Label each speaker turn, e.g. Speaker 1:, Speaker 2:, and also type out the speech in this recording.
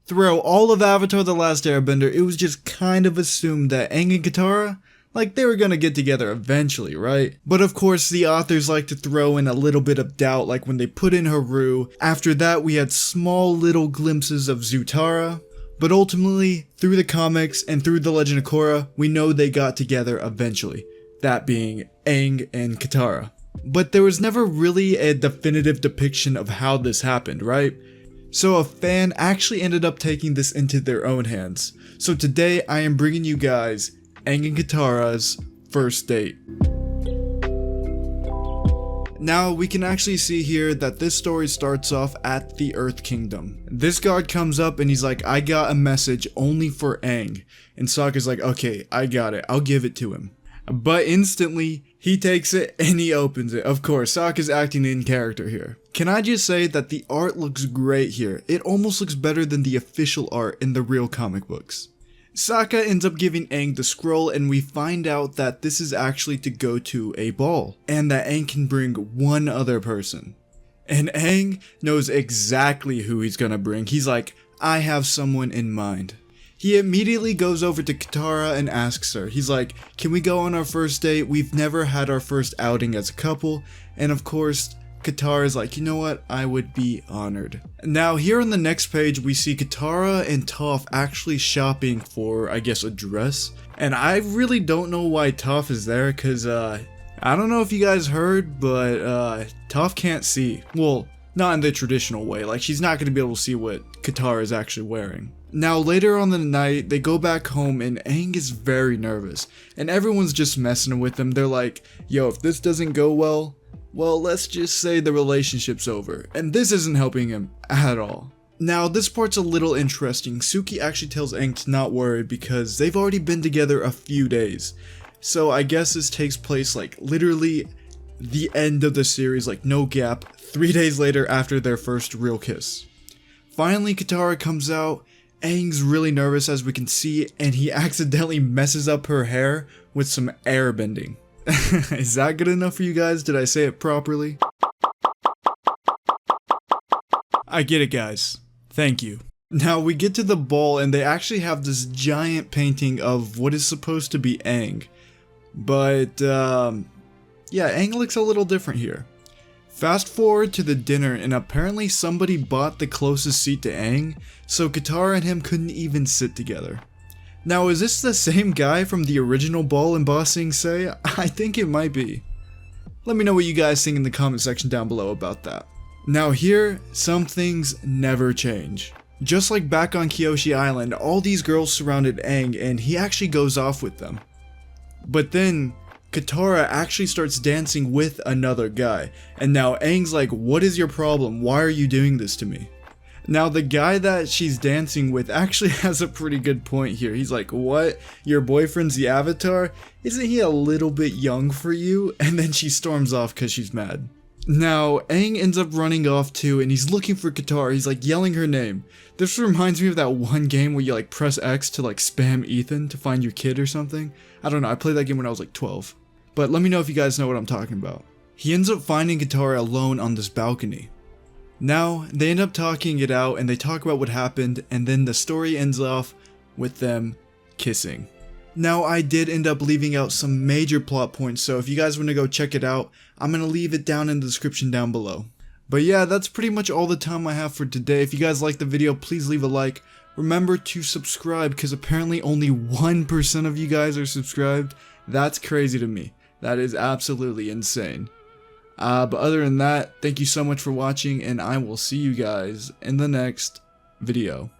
Speaker 1: Throughout all of Avatar The Last Airbender, it was just kind of assumed that Aang and Katara, like, they were gonna get together eventually, right? But of course, the authors like to throw in a little bit of doubt, like when they put in Haru. After that, we had small little glimpses of Zutara. But ultimately, through the comics and through The Legend of Korra, we know they got together eventually. That being Aang and Katara. But there was never really a definitive depiction of how this happened, right? So a fan actually ended up taking this into their own hands. So today I am bringing you guys Aang and Katara's first date. Now we can actually see here that this story starts off at the Earth Kingdom. This guard comes up and he's like, I got a message only for Aang. And Sokka's like, okay, I got it, I'll give it to him. But instantly, he takes it and he opens it. Of course, Sokka's acting in character here. Can I just say that the art looks great here? It almost looks better than the official art in the real comic books. Sokka ends up giving Aang the scroll and we find out that this is actually to go to a ball. And that Aang can bring one other person. And Aang knows exactly who he's gonna bring. He's like, I have someone in mind. He immediately goes over to Katara and asks her. He's like, can we go on our first date? We've never had our first outing as a couple. And of course, Katara's like, you know what? I would be honored. Now here on the next page, we see Katara and Toph actually shopping for, I guess, a dress. And I really don't know why Toph is there because, I don't know if you guys heard, but Toph can't see. Well, not in the traditional way. Like, she's not going to be able to see what Katara is actually wearing. Now later on the night, they go back home and Aang is very nervous. And everyone's just messing with him. They're like, yo, if this doesn't go well, let's just say the relationship's over. And this isn't helping him at all. Now this part's a little interesting. Suki actually tells Aang to not worry because they've already been together a few days. So I guess this takes place like literally the end of the series, like no gap, 3 days later after their first real kiss. Finally Katara comes out. Aang's really nervous as we can see, and he accidentally messes up her hair with some air bending. Is that good enough for you guys? Did I say it properly? I get it, guys. Thank you. Now we get to the ball and they actually have this giant painting of what is supposed to be Aang. But, yeah, Aang looks a little different here. Fast forward to the dinner and apparently somebody bought the closest seat to Aang, so Katara and him couldn't even sit together. Now is this the same guy from the original ball in Ba Sing Se? I think it might be. Let me know what you guys think in the comment section down below about that. Now here, some things never change. Just like back on Kyoshi Island, all these girls surrounded Aang and he actually goes off with them. But then, Katara actually starts dancing with another guy, and now Aang's like, what is your problem? Why are you doing this to me? Now the guy that she's dancing with actually has a pretty good point here. He's like, what? Your boyfriend's the Avatar? Isn't he a little bit young for you? And then she storms off because she's mad. Now Aang ends up running off too and he's looking for Katara. He's like yelling her name. This reminds me of that one game where you like press X to like spam Ethan to find your kid or something. I don't know, I played that game when I was like 12. But let me know if you guys know what I'm talking about. He ends up finding Katara alone on this balcony. Now, they end up talking it out and they talk about what happened and then the story ends off with them kissing. Now, I did end up leaving out some major plot points, so if you guys want to go check it out, I'm going to leave it down in the description down below. But yeah, that's pretty much all the time I have for today. If you guys liked the video, please leave a like. Remember to subscribe because apparently only 1% of you guys are subscribed. That's crazy to me. That is absolutely insane. But other than that, thank you so much for watching, and I will see you guys in the next video.